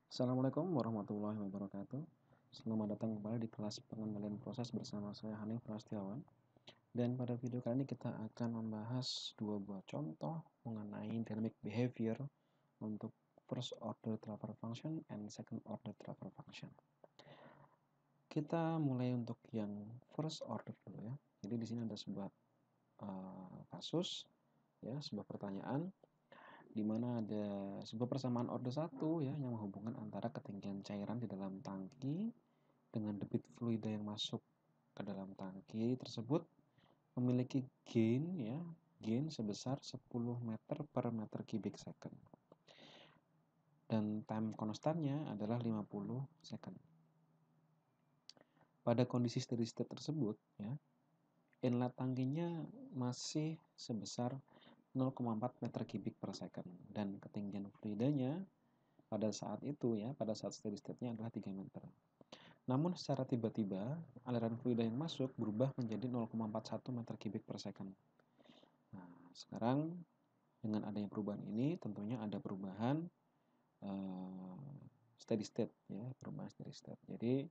Assalamualaikum warahmatullahi wabarakatuh. Selamat datang kembali di kelas pengendalian proses bersama saya Hanif Prastiawan. Dan pada video kali ini kita akan membahas dua buah contoh mengenai dynamic behavior untuk first order transfer function and second order transfer function. Kita mulai untuk yang first order dulu ya. Jadi di sini ada sebuah kasus ya, sebuah pertanyaan di mana ada sebuah persamaan order 1 ya yang menghubungkan antara ketinggian cairan di dalam tangki dengan debit fluida yang masuk ke dalam tangki tersebut memiliki gain sebesar 10 meter per meter kubik second. Dan time konstannya adalah 50 second. Pada kondisi steady state tersebut ya, inlet tangkinya masih sebesar 0,4 meter kubik per second dan ketinggian fluidanya pada saat itu ya, pada saat steady state-nya adalah 3 meter. Namun secara tiba-tiba aliran fluida yang masuk berubah menjadi 0,41 meter kubik per second. Nah, sekarang dengan adanya perubahan ini tentunya ada perubahan steady state ya, perubahan steady state. Jadi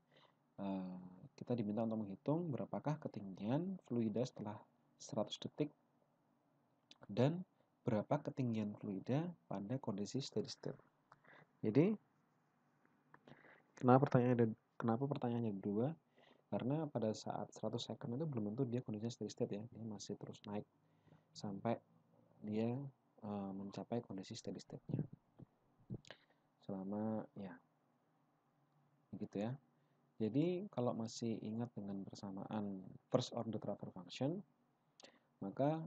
kita diminta untuk menghitung berapakah ketinggian fluida setelah 100 detik dan berapa ketinggian fluida pada kondisi steady state. Jadi kenapa pertanyaannya dua? Karena pada saat 100 second itu belum tentu dia kondisinya steady state ya, dia masih terus naik sampai dia mencapai kondisi steady state-nya. Selama ya begitu ya. Jadi kalau masih ingat dengan persamaan first order transfer function, maka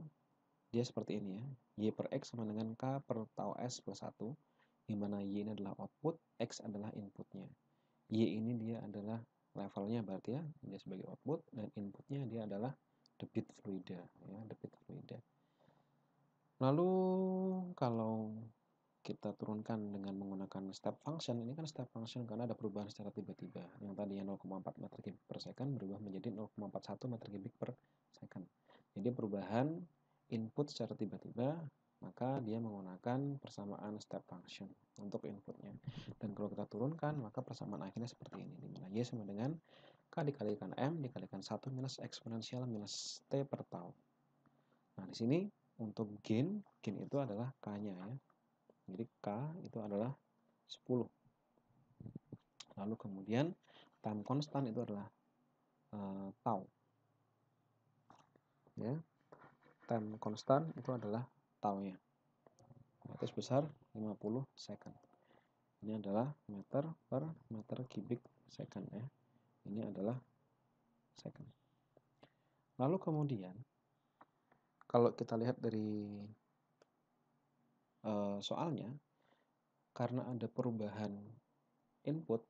dia seperti ini ya. Y per X sama dengan K per tau S plus 1, di mana Y ini adalah output, X adalah inputnya. Y ini dia adalah levelnya berarti ya, dia sebagai output, dan inputnya dia adalah debit fluida ya, debit fluida. Lalu kalau kita turunkan dengan menggunakan step function, ini kan step function karena ada perubahan secara tiba-tiba. Yang tadinya 0,4 meter kubik per second berubah menjadi 0,41 meter kubik per second. Jadi perubahan input secara tiba-tiba, maka dia menggunakan persamaan step function untuk inputnya. Dan kalau kita turunkan, maka persamaan akhirnya seperti ini, di mana Y sama dengan K dikalikan M dikalikan 1 minus eksponensial minus T per tau. Nah, di sini untuk gain itu adalah K-nya ya. Jadi K itu adalah 10. Lalu kemudian time constant itu adalah tau. Ya. Time constant itu adalah tau-nya. Itu sebesar 50 second. Ini adalah meter per meter kubik second ya. Ini adalah second. Lalu kemudian kalau kita lihat dari soalnya, karena ada perubahan input,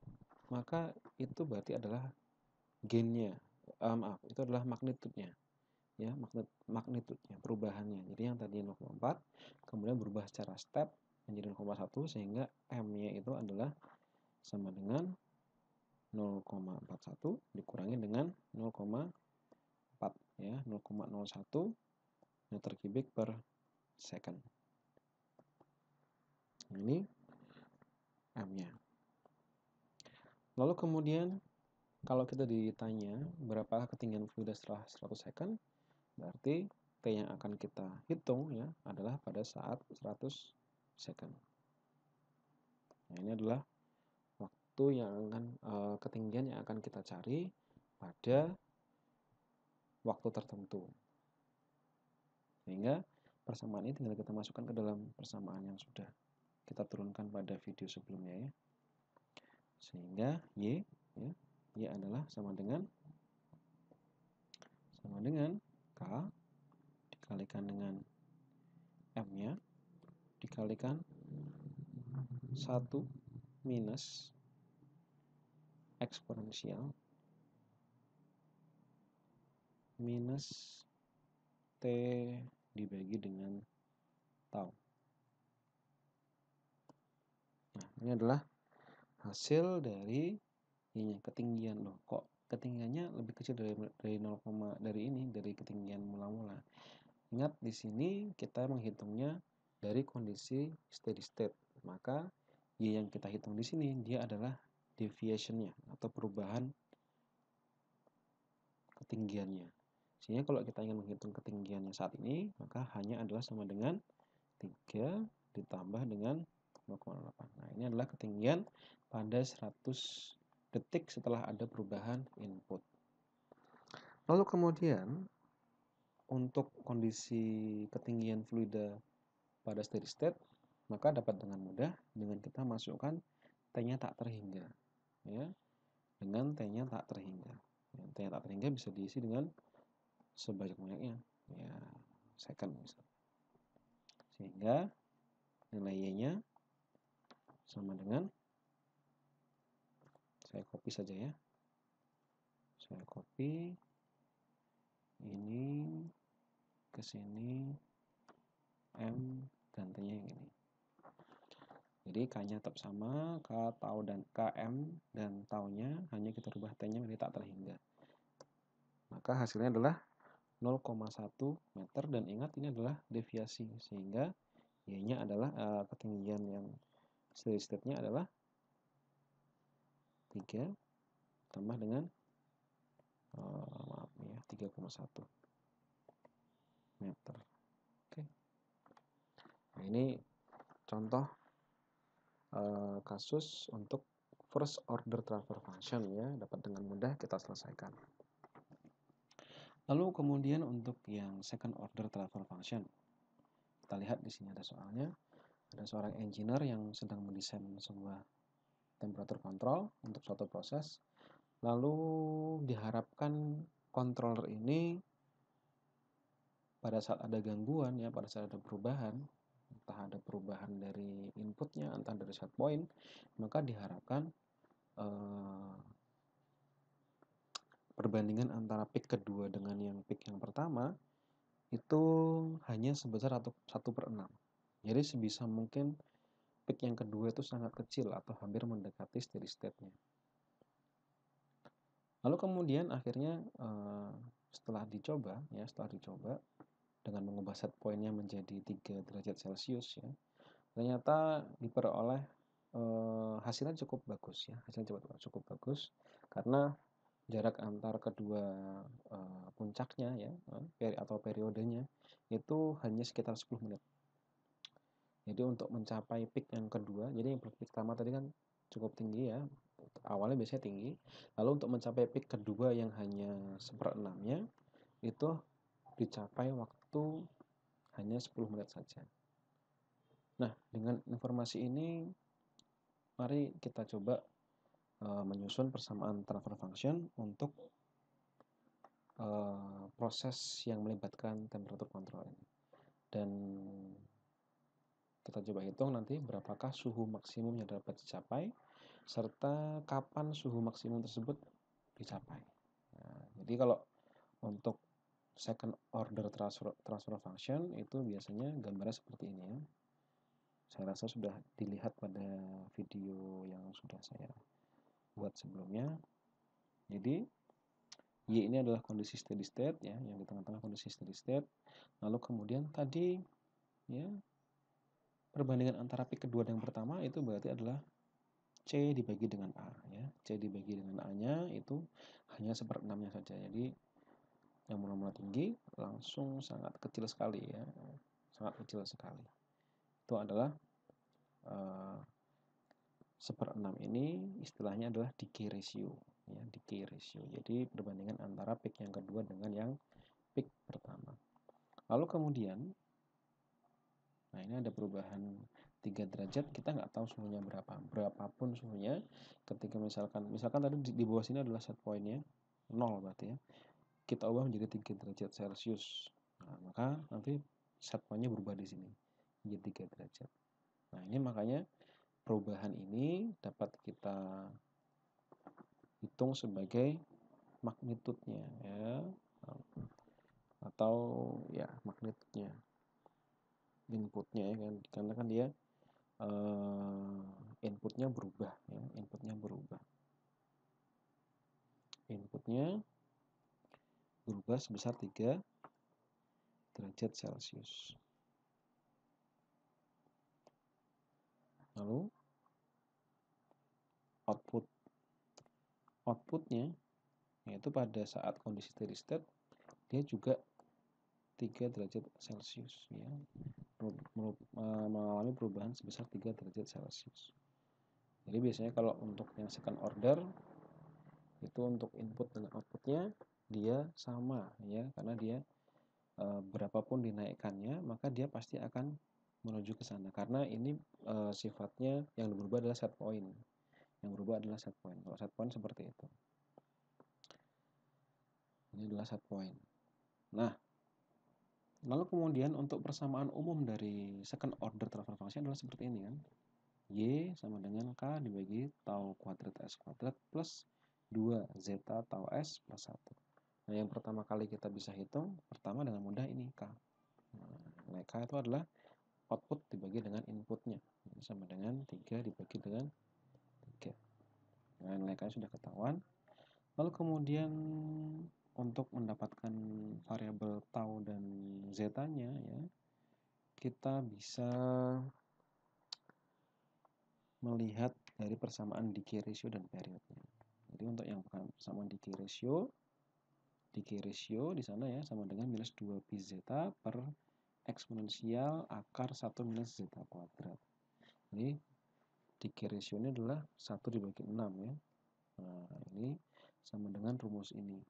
maka itu berarti adalah gainnya, itu adalah magnitude-nya ya, magnitude-nya, perubahannya. Jadi yang tadi 0,4 kemudian berubah secara step menjadi 0,1 sehingga M-nya itu adalah sama dengan 0,41 dikurangi dengan 0,4 ya, 0,01 meter kubik per second. Ini M-nya. Lalu kemudian kalau kita ditanya berapa ketinggian fluida setelah 100 second, berarti T yang akan kita hitung ya adalah pada saat 100 second. Nah, ini adalah waktu yang akan ketinggian yang akan kita cari pada waktu tertentu. Sehingga persamaan ini tinggal kita masukkan ke dalam persamaan yang sudah kita turunkan pada video sebelumnya ya. Sehingga Y adalah sama dengan K dikalikan dengan M-nya dikalikan 1 minus eksponensial minus T dibagi dengan tau. Nah, ini adalah hasil dari ini ketinggian loh. Kok ketinggiannya lebih kecil dari 0, dari ketinggian mula-mula. Ingat di sini kita menghitungnya dari kondisi steady state. Maka Y yang kita hitung di sini dia adalah deviation-nya atau perubahan ketinggiannya. Sehingga kalau kita ingin menghitung ketinggiannya saat ini, maka hanya adalah sama dengan 3 ditambah dengan 0,8. Nah, ini adalah ketinggian pada 100 detik setelah ada perubahan input. Lalu kemudian untuk kondisi ketinggian fluida pada steady state, maka dapat dengan mudah dengan kita masukkan T-nya tak terhingga. Ya, dengan T-nya tak terhingga. T-nya tak terhingga bisa diisi dengan sebanyak-banyaknya. Ya, second misalnya. Sehingga nilai Y-nya sama dengan, saya copy saja ya. Saya copy ini ke sini, M dan T-nya yang ini. Jadi K-nya tetap sama, K tau dan KM dan taunya hanya kita rubah T-nya menjadi tak terhingga. Maka hasilnya adalah 0,1 meter dan ingat ini adalah deviasi sehingga Y-nya adalah ketinggian yang steady state-nya adalah 3 tambah dengan 3,1 meter. Oke. Nah, ini contoh kasus untuk first order transfer function ya, dapat dengan mudah kita selesaikan. Lalu kemudian untuk yang second order transfer function, kita lihat di sini ada soalnya. Ada seorang engineer yang sedang mendesain sebuah temperature control untuk suatu proses. Lalu diharapkan controller ini pada saat ada gangguan ya, pada saat ada perubahan, entah ada perubahan dari inputnya, entah dari set point, maka diharapkan perbandingan antara peak kedua dengan yang peak yang pertama itu hanya sebesar 1/6. Jadi sebisa mungkin peak yang kedua itu sangat kecil atau hampir mendekati steady state-nya. Lalu kemudian akhirnya setelah dicoba dengan mengubah set point-nya menjadi 3 derajat Celcius ya, ternyata diperoleh hasilnya cukup bagus ya, hasilnya cukup bagus karena jarak antar kedua puncaknya ya atau periodenya itu hanya sekitar 10 menit. Jadi untuk mencapai peak yang kedua, jadi yang peak pertama tadi kan cukup tinggi ya, awalnya biasanya tinggi, lalu untuk mencapai peak kedua yang hanya 1/6-nya itu dicapai waktu hanya 10 menit saja. Nah, dengan informasi ini mari kita coba menyusun persamaan transfer function untuk proses yang melibatkan temperature control ini. Dan kita coba hitung nanti berapakah suhu maksimum yang dapat dicapai serta kapan suhu maksimum tersebut dicapai. Nah, jadi kalau untuk second order transfer function itu biasanya gambarnya seperti ini ya. Saya rasa sudah dilihat pada video yang sudah saya buat sebelumnya. Jadi Y ini adalah kondisi steady state ya, yang di tengah-tengah kondisi steady state. Lalu kemudian tadi ya perbandingan antara peak kedua dan yang pertama itu berarti adalah C dibagi dengan A ya. C dibagi dengan A-nya itu hanya 1/6-nya saja. Jadi yang mula-mula tinggi langsung sangat kecil sekali ya. Sangat kecil sekali. Itu adalah 1/6 ini istilahnya adalah decay ratio ya, decay ratio. Jadi perbandingan antara peak yang kedua dengan yang peak pertama. Lalu kemudian nah ini ada perubahan 3 derajat, kita nggak tahu suhunya berapapun suhunya. Ketika misalkan tadi di bawah sini adalah set point-nya 0 berarti ya, kita ubah menjadi 3 derajat Celcius. Nah, maka nanti set point-nya berubah di sini menjadi 3 derajat. Nah, ini makanya perubahan ini dapat kita hitung sebagai magnitude-nya ya, atau ya magnitude-nya, inputnya ya kan, karena kan dia inputnya berubah ya, inputnya berubah sebesar 3 derajat Celcius. Lalu outputnya, yaitu pada saat kondisi steady state dia juga 3 derajat Celcius ya, mengalami perubahan sebesar 3 derajat Celcius. Jadi biasanya kalau untuk yang second order itu untuk input dan outputnya dia sama ya, karena dia berapapun dinaikkannya maka dia pasti akan menuju ke sana, karena ini sifatnya yang berubah adalah set point. Yang berubah adalah set point. Kalau set point seperti itu. Ini adalah set point. Nah, lalu kemudian untuk persamaan umum dari second order transfer function adalah seperti ini kan. Y sama dengan K dibagi tau kuadrat S kuadrat plus 2 zeta tau S plus 1. Nah, yang pertama kali kita bisa hitung, pertama dengan mudah ini K. Nah, K itu adalah output dibagi dengan inputnya. Ini sama dengan 3 dibagi dengan 3. Nah, nilai K sudah ketahuan. Lalu kemudian untuk mendapatkan variabel tau dan zetanya ya, kita bisa melihat dari persamaan decay ratio dan periodnya. Jadi untuk yang persamaan decay ratio di sana ya sama dengan minus 2 pi zeta per eksponensial akar 1 minus zeta kuadrat. Jadi decay ratio ini adalah 1 dibagi 6 ya. Nah, ini sama dengan rumus ini.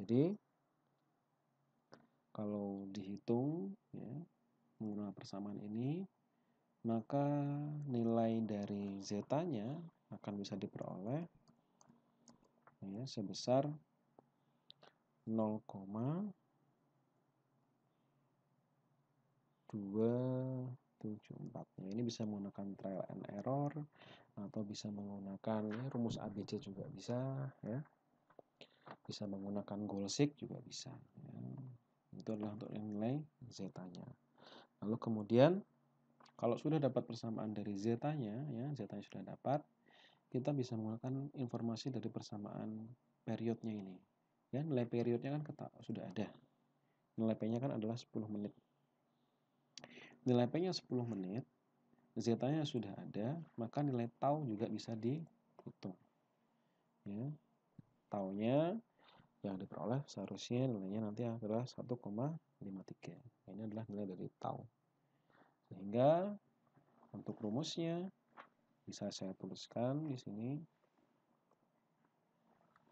Jadi kalau dihitung ya menggunakan persamaan ini, maka nilai dari zetanya akan bisa diperoleh ya, sebesar 0,274. Nah, ini bisa menggunakan trial and error atau bisa menggunakan ya, rumus ABC juga bisa ya. Bisa menggunakan goal-seek juga bisa ya. Itu adalah untuk nilai zetanya. Lalu kemudian kalau sudah dapat persamaan dari zetanya ya, zetanya sudah dapat, kita bisa menggunakan informasi dari persamaan periodnya ini. Ya, nilai periodnya kan sudah ada. Nilai P-nya kan adalah 10 menit. Nilai P-nya 10 menit, zetanya sudah ada, maka nilai tau juga bisa dihitung. Ya. Taunya yang diperoleh seharusnya nilainya nanti adalah 1,53. Ini adalah nilai dari tau. Sehingga untuk rumusnya bisa saya tuliskan di sini.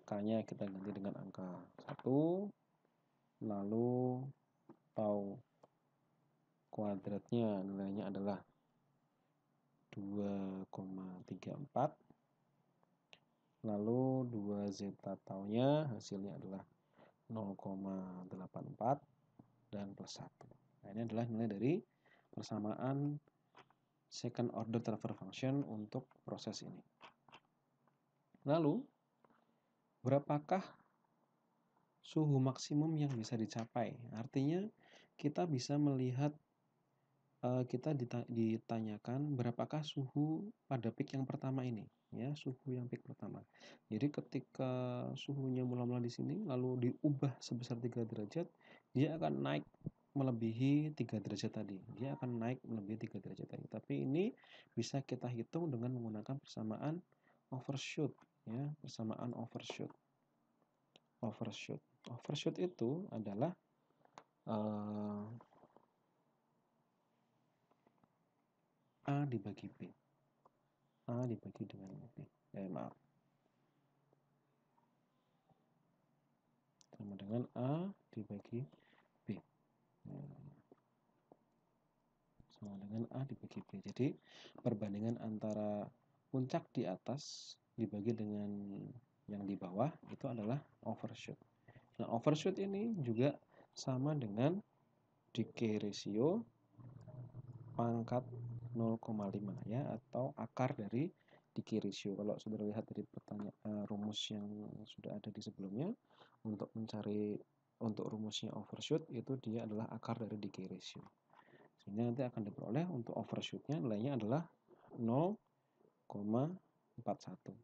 K-nya kita ganti dengan angka 1, lalu tau kuadratnya nilainya adalah 2,34, lalu 2 zeta taunya hasilnya adalah 0,84 dan plus 1. Nah, ini adalah nilai dari persamaan second order transfer function untuk proses ini. Lalu berapakah suhu maksimum yang bisa dicapai? Artinya kita bisa melihat, kita ditanyakan berapakah suhu pada peak yang pertama ini ya, suhu yang peak pertama. Jadi ketika suhunya mula-mula di sini lalu diubah sebesar 3 derajat, dia akan naik melebihi 3 derajat tadi. Dia akan naik melebihi 3 derajat tadi. Tapi ini bisa kita hitung dengan menggunakan persamaan overshoot ya, persamaan overshoot. Overshoot itu adalah A dibagi B. A dibagi dengan B. Maaf. Sama dengan A dibagi B. Sama dengan A dibagi B. Jadi perbandingan antara puncak di atas dibagi dengan yang di bawah itu adalah overshoot. Nah, overshoot ini juga sama dengan decay ratio pangkat 0,5 ya, atau akar dari decay ratio. Kalau sudah lihat dari rumus yang sudah ada di sebelumnya, untuk mencari untuk rumusnya overshoot itu dia adalah akar dari decay ratio. Sehingga nanti akan diperoleh untuk overshootnya nilainya adalah 0,41.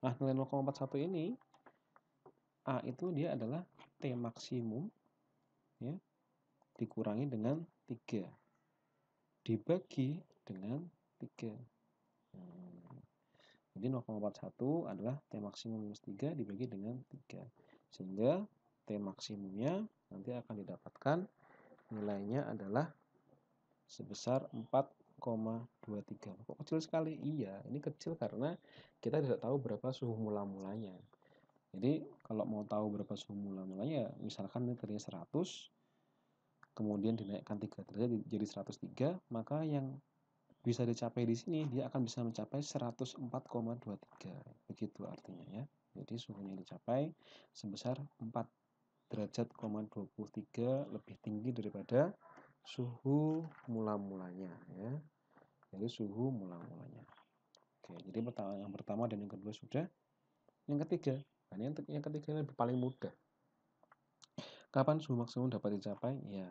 Nah, nilai 0,41 ini A itu dia adalah T maksimum ya, dikurangi dengan 3 dibagi dengan 3. Jadi 0,41 adalah T maksimum minus 3 dibagi dengan 3. Sehingga T maksimumnya nanti akan didapatkan nilainya adalah sebesar 4,23. Kok kecil sekali? Iya, ini kecil karena kita tidak tahu berapa suhu mula-mulanya. Jadi kalau mau tahu berapa suhu mula-mulanya, misalkan ini tadinya 100, kemudian dinaikkan 3 derajat jadi 103, maka yang bisa dicapai di sini dia akan bisa mencapai 104,23. Begitu artinya ya. Jadi suhunya dicapai sebesar 4 derajat,23 lebih tinggi daripada suhu mula-mulanya ya. Jadi suhu mula-mulanya. Oke, jadi yang pertama dan yang kedua sudah. Yang ketiga, nah yang ketiga lebih paling mudah. Kapan suhu maksimum dapat dicapai? Ya,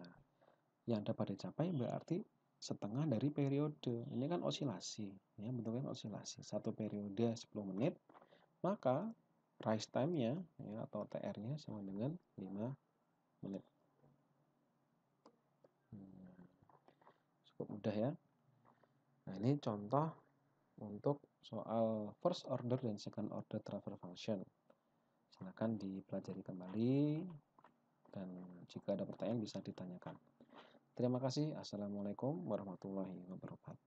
yang dapat dicapai berarti setengah dari periode. Ini kan osilasi, ya bentuknya osilasi. Satu periode 10 menit, maka rise time-nya ya, atau TR-nya sama dengan 5 menit. Cukup mudah ya. Nah, ini contoh untuk soal first order dan second order transfer function. Silakan dipelajari kembali dan jika ada pertanyaan bisa ditanyakan. Terima kasih. Assalamualaikum warahmatullahi wabarakatuh.